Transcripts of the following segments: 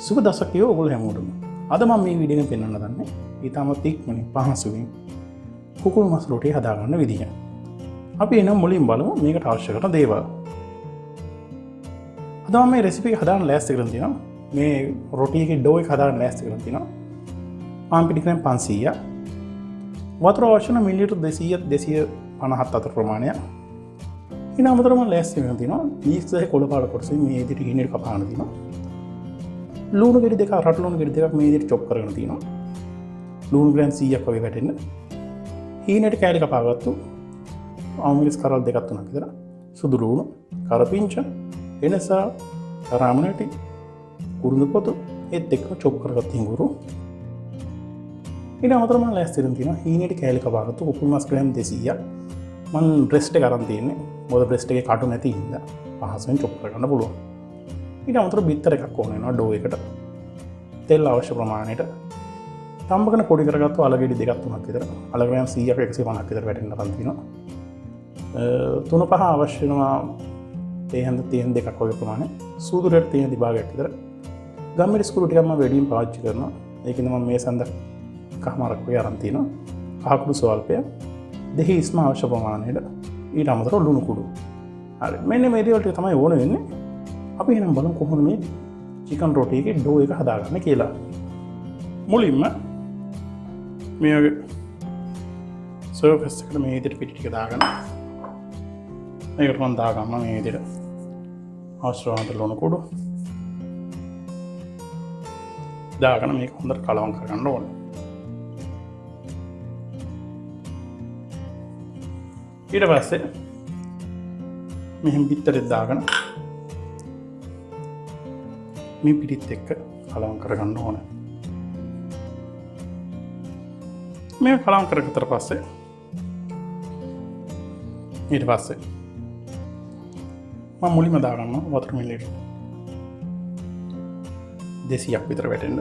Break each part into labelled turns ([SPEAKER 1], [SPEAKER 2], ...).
[SPEAKER 1] සුබ දසකයෝ ඔයගොල්ලෝ හැමෝටම. අද මම මේ වීඩියෝ එකෙන් පෙන්වන්න දන්නේ ඊටමත් ඉක්මනින් පහසුවෙන් කුකුළු මස් රොටිය හදාගන්න විදිහ. අපි එනම් මුලින් බලමු මේකට අවශ්‍ය කරන දේවල්. අද මම මේ රෙසිපි එක හදාගන්න ලෑස්ති කරගෙන තියෙනවා. මේ රොටි එකේ ඩෝ එක හදාගන්න ලෑස්ති කරගෙන තියෙනවා. පාන් පිටි ක්‍රෑම් 500ක්. වතුර අවශ්‍ය නම් මිලිලිටර් 200 250ක් අතර ප්‍රමාණයක්. ඊට අමතරව මම ලෑස්ති කරගෙන තියෙනවා. yeast සහ කොළ පාට කොටස මේ විදිහට ගිහින් කපාන තියෙනවා. ලුණු ගෙඩි දෙකක් රට ලුණු ගෙඩි දෙකක් මේ විදිහට චොප් කරගෙන තියෙනවා. ලුණු ග්‍රෑම් 100ක් වගේ වැටෙන්න. හීනට කෑලි කපාගත්තු ආමිස් කරල් දෙකක් තුනක් විතර. සුදු ලුණු, කරපිංච, එනස, රාමනටි, කුරුඳු පොතු ඒත් එක්ක චොප් කරගත්ත හිඟුරු. ඊට අමතරව මම ලෑස්ති කරගෙන තියෙනවා හීනට කෑලි කපාගත්තු කුකුළු මස් ග්‍රෑම් 200ක්. මම බ්‍රෙස්ට් එක අරන් තියෙන්නේ. මොකද බ්‍රෙස්ට් එකේ කටු නැති හින්දා පහසුවෙන් චොප් කරගන්න පුළුවන්. ඊට අමතරව බිත්තර එකක් ඕන වෙනවා ඩෝ එකට. තෙල් අවශ්‍ය ප්‍රමාණයට. තම්බගෙන පොඩි කරගත්තු අලගෙඩි දෙකක් තුනක් විතර. අල ග්‍රෑම් 100ක 150ක් විතර වැටෙන්න ගන්න තියෙනවා. තුන පහ අවශ්‍ය වෙනවා තේ හැඳ තියෙන දෙකක් වගේ ප්‍රමාණය. සූදුරට තියෙන දිභාගයක් විතර. ගම්මිරි ස්කුරු ටිකක් මම වැඩියෙන් පාවිච්චි කරනවා. ඒකින්ද මම මේ සඳ කහමාරක් වගේ අරන් තියෙනවා. කහකුඩු ස්වල්පය. දෙහි ඉස්ම අවශ්‍ය ප්‍රමාණයට. ඊට අමතරව ලුණු කුඩු. හරි. මෙන්න මේ දේවල් ටික තමයි ඕන වෙන්නේ. අපි එහෙනම් බලමු කොහොමද මේ චිකන් රොටි එකේ ඩෝ එක හදාගන්නේ කියලා. මුලින්ම මේ වගේ සර්ෆස් එකට මේ විදිහට පිටි ටික දාගන්න. මේකට මම දාගන්න මේ විදිහට අවශ්‍යවන්ත ලුණු කුඩු දාගන්න මේක හොඳට කලවම් කරගන්න ඕනේ. ඊට පස්සේ මෙහෙම බිත්තරෙත් දාගන්න මේ පිටිත් එක්ක කලවම් කරගන්න ඕනේ. මේ කලවම් කරගත්තට පස්සේ ඊට පස්සේ මම මුලින්ම දාගන්නවා වතුර මිලිලිටර් 200ක් විතර වැටෙන්න.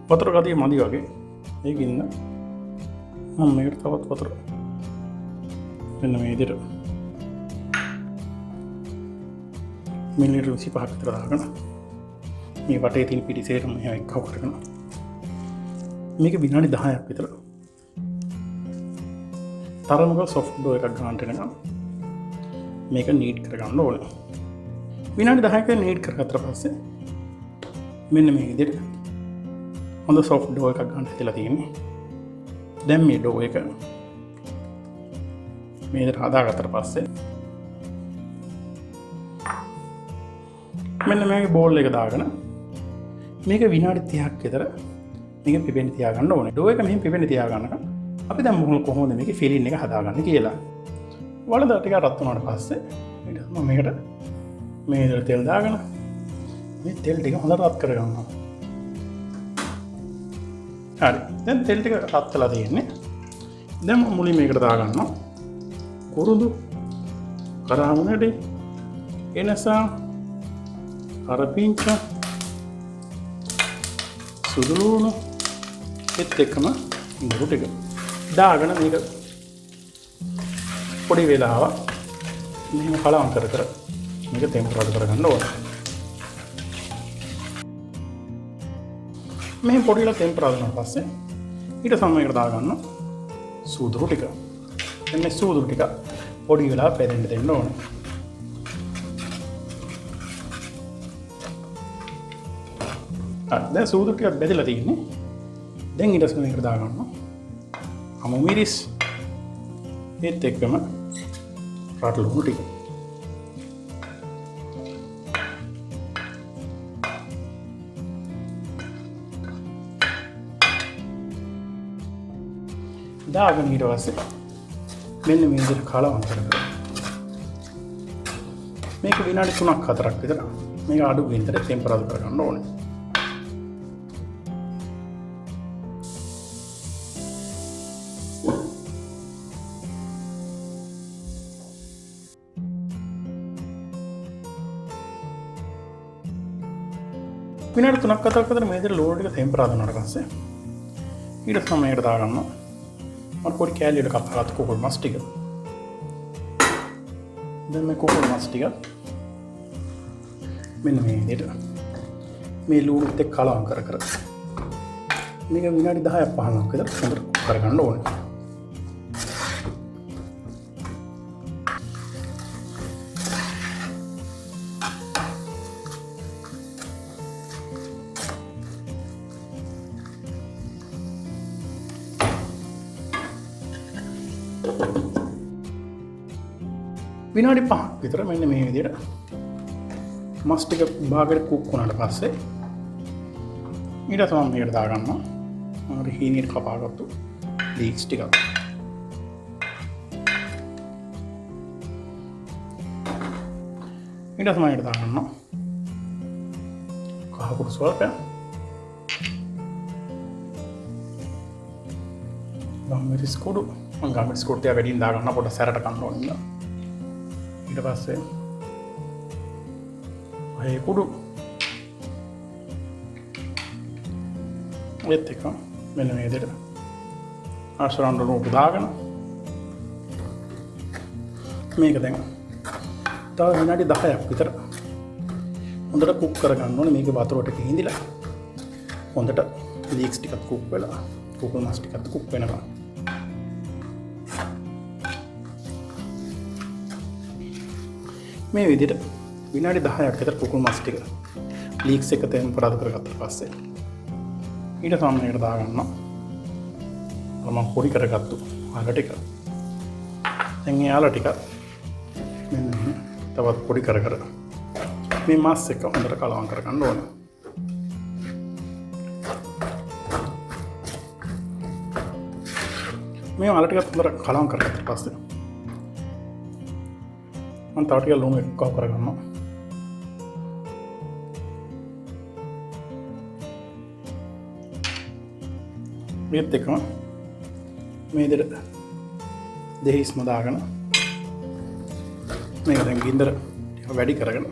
[SPEAKER 1] වතුර ගතිය මදි වගේ ඒකින්න මම මේකට තවත් වතුර මෙන්න මේ විදිහට මිලිලිටර් 25ක් විතර දාගෙන මේ වටේ තියෙන පිටි සේරම මෙහෙම එක්කව කරගෙන මේක විනාඩි 10ක් විතර තරමක සොෆ්ට් ඩෝ එකක් ගන්නට වෙනවා. මේක නීට් කරගන්න ඕනේ. විනාඩි 10ක නීට් කරගත්තට පස්සේ මෙන්න මේ විදිහට හොඳ සොෆ්ට් ඩෝ එකක් ගන්න හිතලා තියෙන්නේ. දැන් මේ ඩෝ එක මේ විදිහට හදාගත්තට පස්සේ මෙන්න මේකේ බෝල් එක දාගෙන මේක විනාඩි 30ක් විතර මේක පිපෙන්න තියාගන්න ඕනේ. ඩෝ එක මෙහෙම පිපෙන්න තියාගන්නකම් අපි දැන් කොහොමද මේකේ ෆිලින් එක හදාගන්නේ කියලා. වලද ටික රත් වුණාට පස්සේ ඊට මම මේකට මේ විදිහට තෙල් දාගෙන මේ තෙල් ටික හොඳට රත් කරගන්නවා. හරි. දැන් තෙල් ටික රත් වෙලා තියෙන්නේ. දැන් මම මුලින් මේකට දාගන්නවා කුරුඳු, කරාමුණටි, එනස, කරපිංච, සුදු ලුණු ඒත් එක්කම ඉඟුරු ටික දාගෙන මේක පොඩි වෙලාවක් මෙහෙම කලවම් කර කර මේක ටෙම්පරේචර් කරගන්න ඕනේ. මෙහෙම පොඩි වෙලා ටෙම්පරේචර් කරන පස්සේ ඊට සමයකට දාගන්න සූදුරු ටික. එන්නේ සූදුරු ටික පොඩි වෙලා පෙරෙන්න දෙන්න ඕනේ. දැන් සූදුරු ටිකක් බෙදලා තියෙන්නේ. දැන් ඊට පස්සේ මේකට දාගන්න අමු මිරිස් ඒත් එක්කම රට ලුණු ටික. දාගෙන ඊට පස්සේ මෙන්න මේ විදිහට කලවම් කරගන්න. මේක විනාඩි 3ක් 4ක් විතර මේක අඩු වෙනතර ටෙම්පරේචර් කරගන්න ඕනේ. විනාඩි 3ක් 4ක් විතර මේ විදිහට ලෝඩ් එක ටෙම්පරේචර් කරනාට පස්සේ ඊට සමයට දාගන්න මට පොඩි කෑලියට කපාගත්තු කුකුල් මස් ටික. දැන් මේ කුකුල් මස් ටික මෙන්න මේ විදිහට මේ ලුණුත් එක්ක කලවම් කර කර මේක විනාඩි 10ක් 15ක් විතර හොඳට කරගන්න ඕනේ. විනාඩි 5ක් විතර මෙන්න මේ විදිහට මස් ටික භාගයට කුක් වුණාට පස්සේ ඊට තමයි මේකට දාගන්නවා අර හීනියට කපාගත්තු ලීක්ස් ටික. ඊට තමයි මේකට දාගන්නවා කහ කුරු ස්වල්පයක්. ගම්මිරිස් කුඩු මම ගම්මිරිස් කුඩු ටික වැඩියෙන් දාගන්න පොඩ්ඩක් සැරට කන්න ඕනේ. ඊට පස්සේ ඒ කුඩු ඒත් එක මෙන්න මේ විදිහට ආශ්‍රාන්ඩ රූප දාගෙන මේක දැන් තව විනාඩි 10ක් විතර හොඳට කුක් කරගන්න ඕනේ. මේක වතුරට කිඳිලා හොඳට ලීක්ස් ටිකක් කුක් වෙලා කුකුල් මස් ටිකක් කුක් වෙනවා. මේ විදිහට විනාඩි 10ක් විතර කුකුල් මස් ටික ලීක්ස් එක ටෙම්පරාදු කරගත්තා පස්සේ ඊට සමනයට දාගන්න මම පොඩි කරගත්තු ආල ටික. දැන් ඒ ආල ටික මෙන්න තවත් පොඩි කර කර මේ මස් එක හොඳට කලවම් කරගන්න ඕනේ. මේ ආල ටික හොඳට කලවම් කරගත්තා පස්සේ මම තව ටික ලුණු එක්ක කරගන්නවා. මේත් එක්කම මේ විදිහට දෙහිස්ම දාගෙන මේක දැන් ගින්දර ටික වැඩි කරගෙන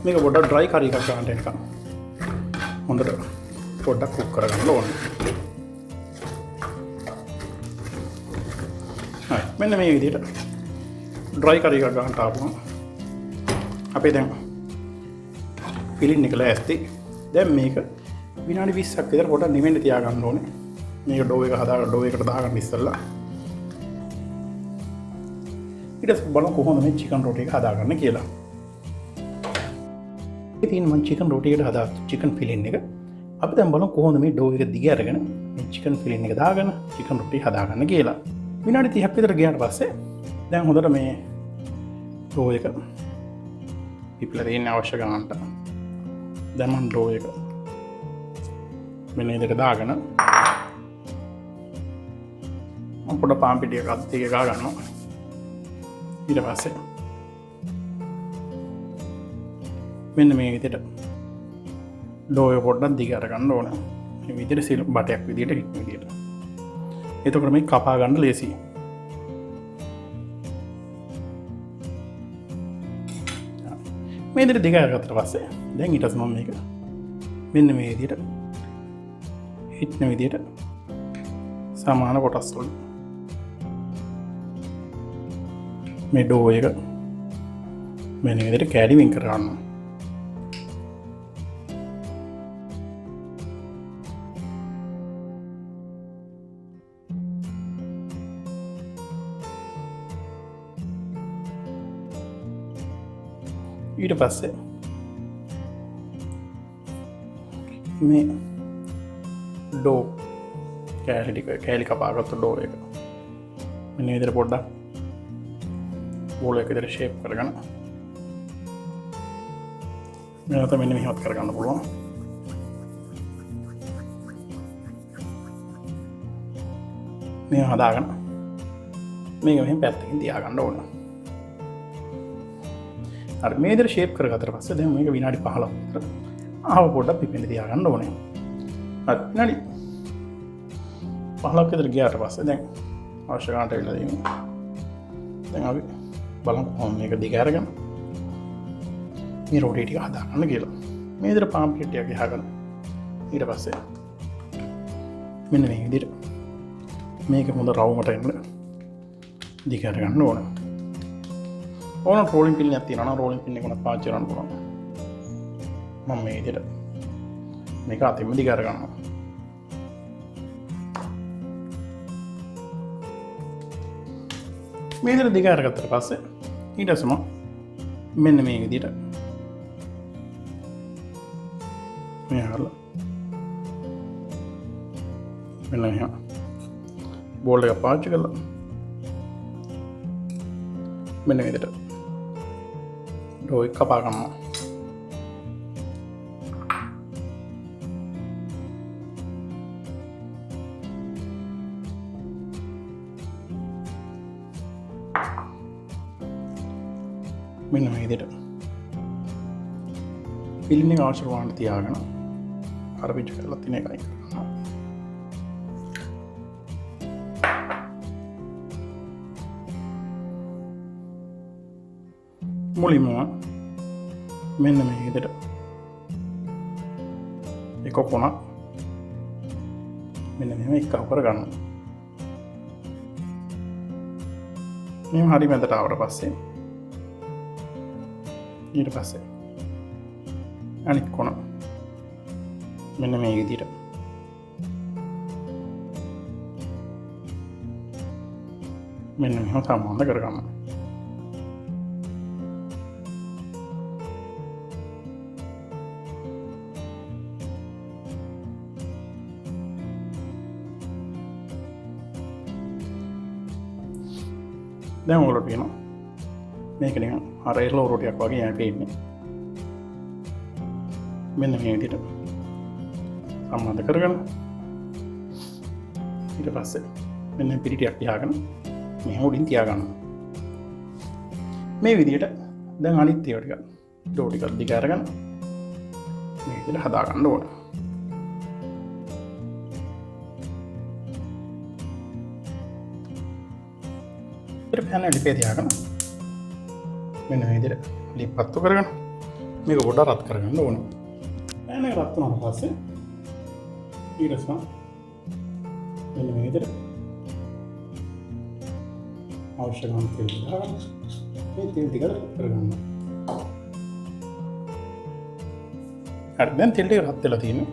[SPEAKER 1] මේක පොඩ්ඩක් ඩ්‍රයි කරි එකක් ගන්නට එනකම් හොඳට පොඩ්ඩක් කුක් කරගන්න ඕනේ. හරි මෙන්න මේ විදිහට ඩ්‍රයි කරි එකක් ගන්නට ආපුවම අපේ දැන් ෆිලින් එක ලෑස්ති. දැන් මේක විනාඩි 20ක් විතර පොඩ්ඩක් නිවෙන්න තියාගන්න ඕනේ. මේක ඩෝ එක හදාගන්න ඩෝ එකට දාගන්න ඉස්සෙල්ලා ඊට පස්සේ බලමු කොහොමද මේ චිකන් රොටි එක හදාගන්න කියලා. ඉතින් මම චිකන් රොටි එකට හදාගත්ත චිකන් ෆිලින් එක අපි දැන් බලමු කොහොමද මේ ඩෝ එක දිග අරගෙන මේ චිකන් ෆිලින් එක දාගෙන චිකන් රොටි හදාගන්න කියලා. විනාඩි 30ක් විතර ගියාට පස්සේ දැන් හොඳට මේ ඩෝ එක පිපිලා තියෙන අවශ්‍ය ගන්නට දැන් මම ඩෝ එක මෙන්න විදිහට දාගෙන මම පොඩ පාන් පිටියක අත් දෙක ගා ගන්නවා. ඊට පස්සේ මෙන්න මේ විදිහට ඩෝ එක පොඩ්ඩක් දිග අර ගන්න ඕන. මේ විදිහට සිල් බටයක් විදිහට හිට විදිහට. එතකොට මේ කපා ගන්න ලේසියි. මේ විදිහට දිග අරගත්තට පස්සේ දැන් ඊට පස්සේ මම මේක මෙන්න මේ විදිහට හිටන විදිහට සමාන කොටස් වලින් මේ ඩෝ එක මෙන්න විදිහට කෑලි වෙන් කර ගන්නවා. ඊට පස්සේ මේ ඩෝ කෑලි කපාගත්තු ඩෝ එක මෙන්න විදිහට පොඩ්ඩක් බෝල එක විදිහට ෂේප් කරගෙන මේකට මෙන්න මෙහෙමත් කරගන්න පුළුවන්. මේ හදාගෙන මේක මෙහෙම පැත්තකින් තියාගන්න ඕන. හරි මේ විදිහට ෂේප් කරගත්තට පස්සේ දැන් මේක විනාඩි 15ක් විතර ආව පොඩ්ඩක් පිපෙන්න තියාගන්න ඕනේ. හරි විනාඩි 15ක් විතර ගියාට පස්සේ දැන් අවශ්‍ය ගන්නට වෙලා තියෙනවා. දැන් අපි බලමු කොහොමද මේක දිග අරගෙන මේ රොටි ටික හදාගන්න කියලා. මේ විදිහට පාන් පිටියක් ගහගෙන ඊට පස්සේ මෙන්න මේ විදිහට මේක හොඳ රවුමට එන්න දිගට ගන්න ඕන. ඕන රෝලින් පින් එකක් තියෙනවා නම් රෝලින් පින් එක උනත් පාවිච්චි කරන්න පුළුවන්. මම මේ විදිහට මේක අතින්ම දිගට ගන්නවා. මේ විදිහට දිගට ගත්තට පස්සේ ඊට පස්සේ මෙන්න මේ විදිහට මේ හරලා මෙන්න මෙහෙම බෝල් එක පාවිච්චි කරලා මෙන්න මේ විදිහට ඩෝ එක කපා ගන්නවා. මෙන්න මේ විදිහට පිළින්නේ අවශ්‍ය වුණාට තියාගෙන අර පිට කරලා තියෙන එකයි කරනවා. මුලින්ම මෙන්න මේ විදිහට එක කොනක් මෙන්න මෙහෙම එකව කරගන්නවා. මේ හරි මැදට ආවට පස්සේ ඊට පස්සේ අනිත් කොන මෙන්න මේ විදිහට මෙන්න මෙහෙම සම්බන්ධ කරගන්නවා. දැන් ඔයාලට පේනවා මේක නිකන් අර එළවලු රොටියක් වගේ යයි පේන්නේ. මෙන්න මේ විදිහට සම්බන්ධ කරගන්න. ඊට පස්සේ මෙන්න පිටියක් තියාගෙන මෙහෙම උඩින් තියාගන්න. මේ විදිහට දැන් අනිත් ඒවා ටික ඩෝ ටික දිග අරගෙන මේ විදිහට හදා ගන්න ඕන. ඊට පස්සේ ලිපේ තියාගෙන මෙන්න මේ විදිහට ලිප් පත්තු කරගෙන මේක පොඩ්ඩක් රත් කරගන්න ඕන. පෑන් එක රත් වුණාට පස්සේ ඊට පස්සේ මෙන්න මේ විදිහට අවශ්‍ය ගන්න තෙල් දාගන්න මේ තෙල් ටික කරගන්න. හරි දැන් තෙල් ටික රත් වෙලා තියෙනවා.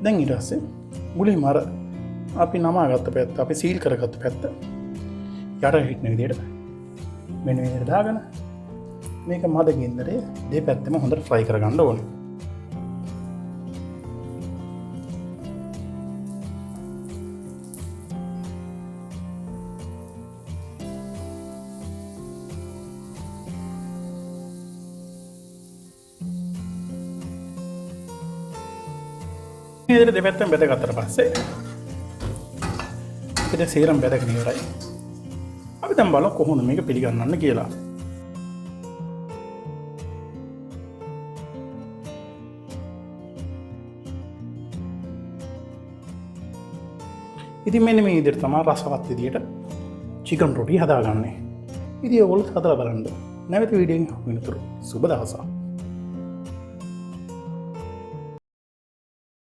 [SPEAKER 1] දැන් ඊට පස්සේ මුලින්ම අර අපි නමාගත්ත පැත්ත අපි සීල් කරගත්ත පැත්ත යට හිටන විදිහට මෙන්න මේ විදිහට දාගෙන මේක මද ගින්දරේ දෙපැත්තම හොඳට ෆ්‍රයි කරගන්න ඕනේ. මේ විදිහට දෙපැත්තම බෙදගත්තට පස්සේ අපිට සේරම බෙදගෙන ඉවරයි. අපි දැන් බලමු කොහොමද මේක පිළිගන්නන්න කියලා. ඉතින් මෙන්න මේ විදිහට තමයි රසවත් විදියට චිකන් රොටි හදාගන්නේ. ඉතින් ඔයගොල්ලෝ හදලා බලන්න. නැවත වීඩියෝ එකකින් හමු වෙනතුරු සුබ දවසක්.